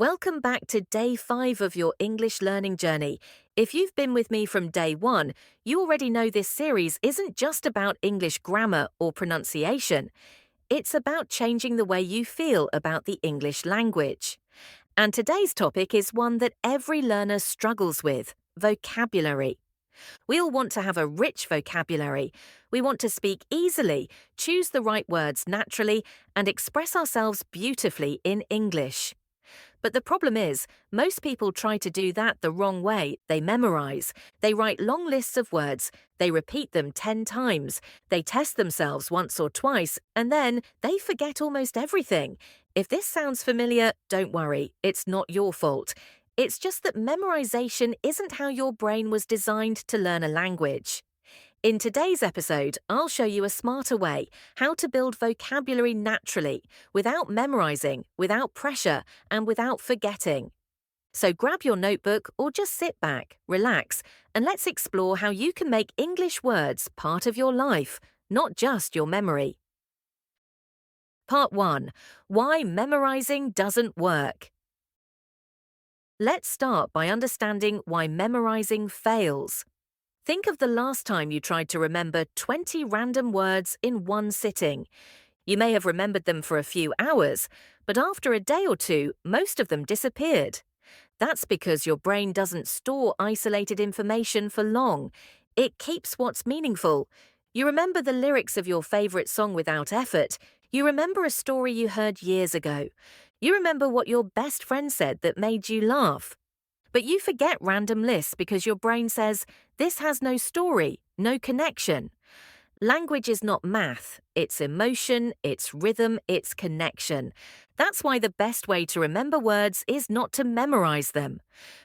Welcome back to day 5 of your English learning journey. If you've been with me from day 1, you already know this series isn't just about English grammar or pronunciation. It's about changing the way you feel about the English language. And today's topic is one that every learner struggles with: vocabulary. We all want to have a rich vocabulary. We want to speak easily, choose the right words naturally, and express ourselves beautifully in English. But the problem is, most people try to do that the wrong way. They memorize. They write long lists of words. They repeat them 10 times. They test themselves once or twice, and then they forget almost everything. If this sounds familiar, don't worry. It's not your fault. It's just that memorization isn't how your brain was designed to learn a language. In today's episode, I'll show you a smarter way, how to build vocabulary naturally, without memorizing, without pressure, and without forgetting. So grab your notebook or just sit back, relax, and let's explore how you can make English words part of your life, not just your memory. Part 1. Why memorizing doesn't work. Let's start by understanding why memorizing fails. Think of the last time you tried to remember 20 random words in one sitting. You may have remembered them for a few hours, but after a day or two, most of them disappeared. That's because your brain doesn't store isolated information for long. It keeps what's meaningful. You remember the lyrics of your favorite song without effort. You remember a story you heard years ago. You remember what your best friend said that made you laugh. But you forget random lists because your brain says, this has no story, no connection. Language is not math. It's emotion, it's rhythm, it's connection. That's why the best way to remember words is not to memorize them,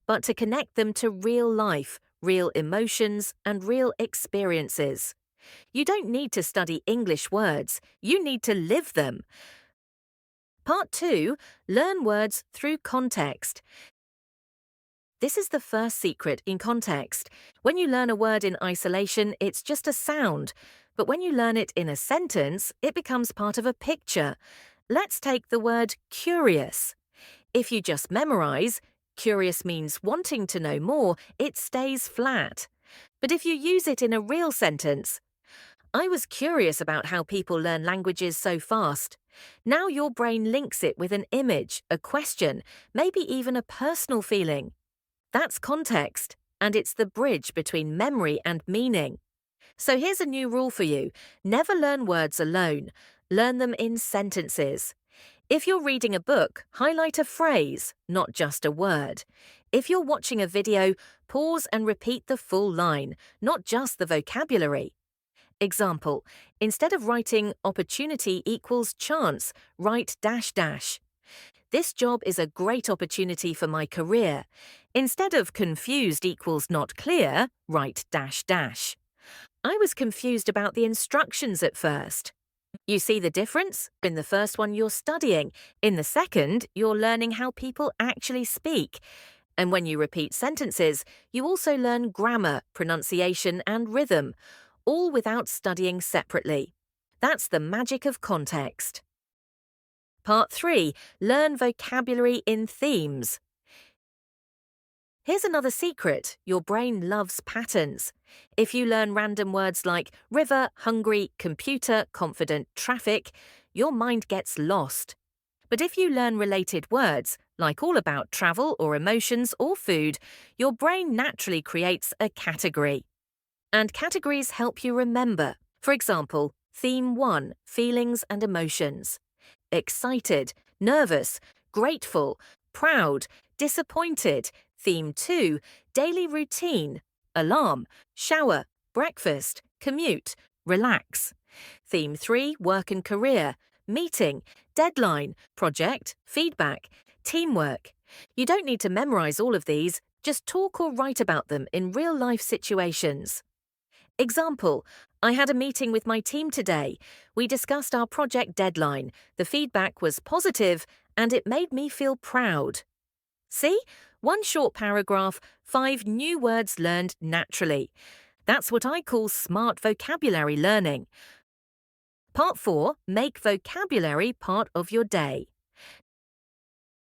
but to connect them to real life, real emotions, and real experiences. You don't need to study English words. You need to live them. Part 2. Learn words through context. This is the first secret in context. When you learn a word in isolation, it's just a sound. But when you learn it in a sentence, it becomes part of a picture. Let's take the word curious. If you just memorize, curious means wanting to know more, it stays flat. But if you use it in a real sentence, I was curious about how people learn languages so fast. Now your brain links it with an image, a question, maybe even a personal feeling. That's context, and it's the bridge between memory and meaning. So here's a new rule for you. Never learn words alone. Learn them in sentences. If you're reading a book, highlight a phrase, not just a word. If you're watching a video, pause and repeat the full line, not just the vocabulary. Example, instead of writing opportunity equals chance, write dash dash. This job is a great opportunity for my career. Instead of confused equals not clear, write dash dash. I was confused about the instructions at first. You see the difference? In the first one, you're studying. In the second, you're learning how people actually speak. And when you repeat sentences, you also learn grammar, pronunciation, and rhythm, all without studying separately. That's the magic of context. Part 3. Learn vocabulary in themes. Here's another secret. Your brain loves patterns. If you learn random words like river, hungry, computer, confident, traffic, your mind gets lost. But if you learn related words, like all about travel or emotions or food, your brain naturally creates a category. And categories help you remember. For example, Theme 1, feelings and emotions. Excited, nervous, grateful, proud, disappointed. Theme 2, daily routine, alarm, shower, breakfast, commute, relax. Theme 3, work and career, meeting, deadline, project, feedback, teamwork. You don't need to memorize all of these, just talk or write about them in real-life situations. Example, I had a meeting with my team today. We discussed our project deadline. The feedback was positive, and it made me feel proud. See? One short paragraph, 5 new words learned naturally. That's what I call smart vocabulary learning. Part 4. Make vocabulary part of your day.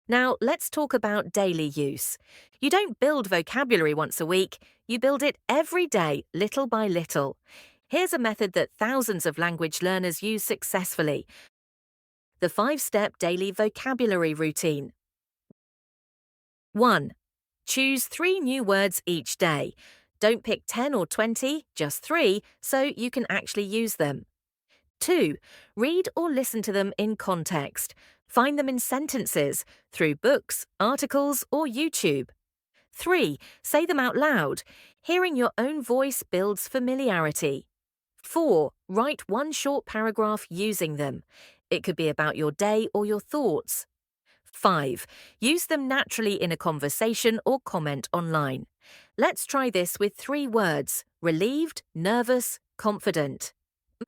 Now, let's talk about daily use. You don't build vocabulary once a week, you build it every day, little by little. Here's a method that thousands of language learners use successfully: the 5-step daily vocabulary routine. 1. Choose 3 new words each day. Don't pick 10 or 20, just 3, so you can actually use them. 2. Read or listen to them in context. Find them in sentences, through books, articles, or YouTube. 3. Say them out loud. Hearing your own voice builds familiarity. 4. Write one short paragraph using them. It could be about your day or your thoughts. 5. Use them naturally in a conversation or comment online. Let's try this with 3 words: relieved, nervous, confident.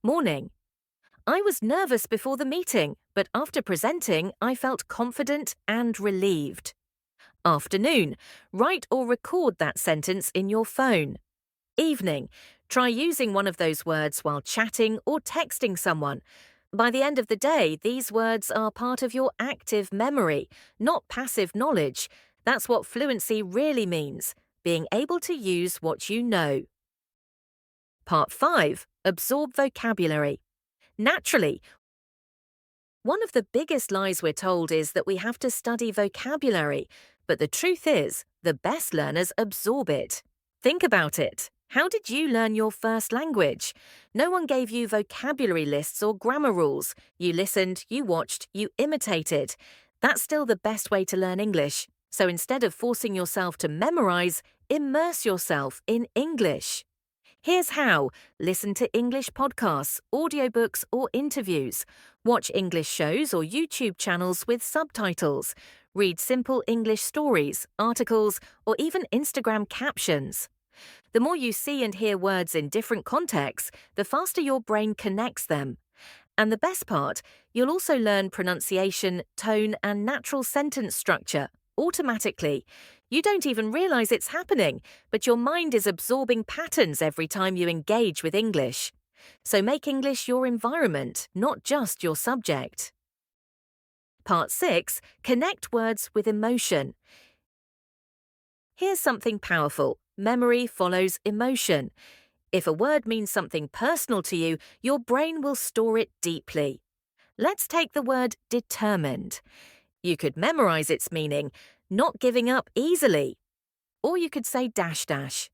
Morning. I was nervous before the meeting, but after presenting, I felt confident and relieved. Afternoon. Write or record that sentence in your phone. Evening. Try using one of those words while chatting or texting someone. By the end of the day, these words are part of your active memory, not passive knowledge. That's what fluency really means: being able to use what you know. Part 5. Absorb vocabulary. Naturally, one of the biggest lies we're told is that we have to study vocabulary, but the truth is, the best learners absorb it. Think about it. How did you learn your first language? No one gave you vocabulary lists or grammar rules. You listened, you watched, you imitated. That's still the best way to learn English. So instead of forcing yourself to memorize, immerse yourself in English. Here's how. Listen to English podcasts, audiobooks, or interviews. Watch English shows or YouTube channels with subtitles. Read simple English stories, articles, or even Instagram captions. The more you see and hear words in different contexts, the faster your brain connects them. And the best part, you'll also learn pronunciation, tone, and natural sentence structure automatically. You don't even realize it's happening, but your mind is absorbing patterns every time you engage with English. So make English your environment, not just your subject. Part 6. Connect words with emotion. Here's something powerful. Memory follows emotion. If a word means something personal to you, your brain will store it deeply. Let's take the word determined. You could memorize its meaning: not giving up easily. Or you could say dash dash.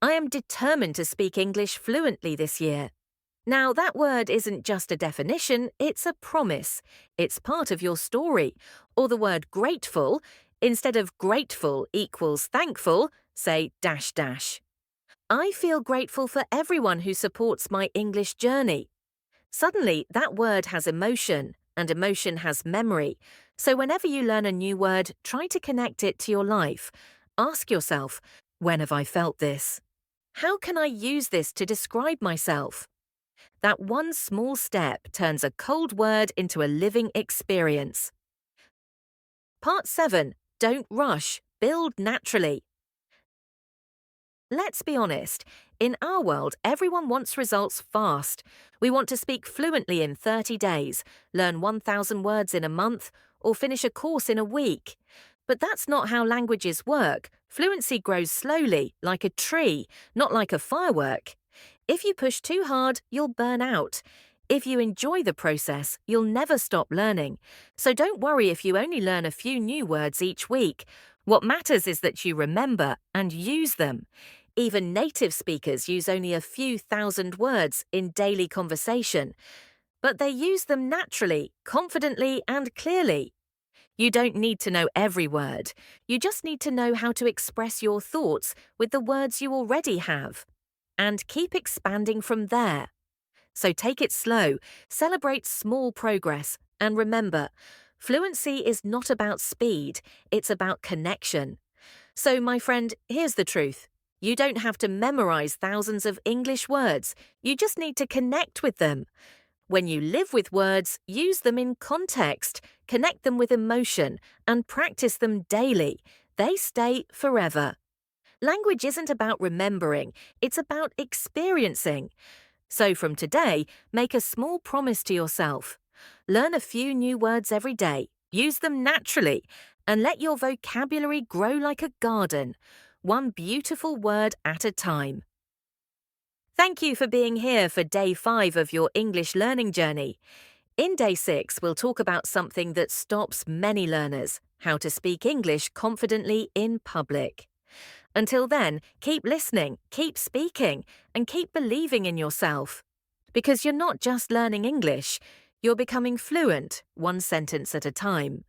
I am determined to speak English fluently this year. Now, that word isn't just a definition, it's a promise. It's part of your story. Or the word grateful. Instead of grateful equals thankful, say dash dash. I feel grateful for everyone who supports my English journey. Suddenly, that word has emotion, and emotion has memory. So whenever you learn a new word, try to connect it to your life. Ask yourself, when have I felt this? How can I use this to describe myself? That one small step turns a cold word into a living experience. Part 7. Don't rush. Build naturally. Let's be honest. In our world, everyone wants results fast. We want to speak fluently in 30 days, learn 1,000 words in a month, or finish a course in a week. But that's not how languages work. Fluency grows slowly, like a tree, not like a firework. If you push too hard, you'll burn out. If you enjoy the process, you'll never stop learning. So don't worry if you only learn a few new words each week. What matters is that you remember and use them. Even native speakers use only a few thousand words in daily conversation. But they use them naturally, confidently, and clearly. You don't need to know every word. You just need to know how to express your thoughts with the words you already have. And keep expanding from there. So take it slow, celebrate small progress, and remember, fluency is not about speed, it's about connection. So, my friend, here's the truth. You don't have to memorize thousands of English words, you just need to connect with them. When you live with words, use them in context, connect them with emotion, and practice them daily. They stay forever. Language isn't about remembering, it's about experiencing. So from today, make a small promise to yourself. Learn a few new words every day, use them naturally, and let your vocabulary grow like a garden, one beautiful word at a time. Thank you for being here for day 5 of your English learning journey. In day 6, we'll talk about something that stops many learners: how to speak English confidently in public. Until then, keep listening, keep speaking, and keep believing in yourself. Because you're not just learning English, you're becoming fluent, one sentence at a time.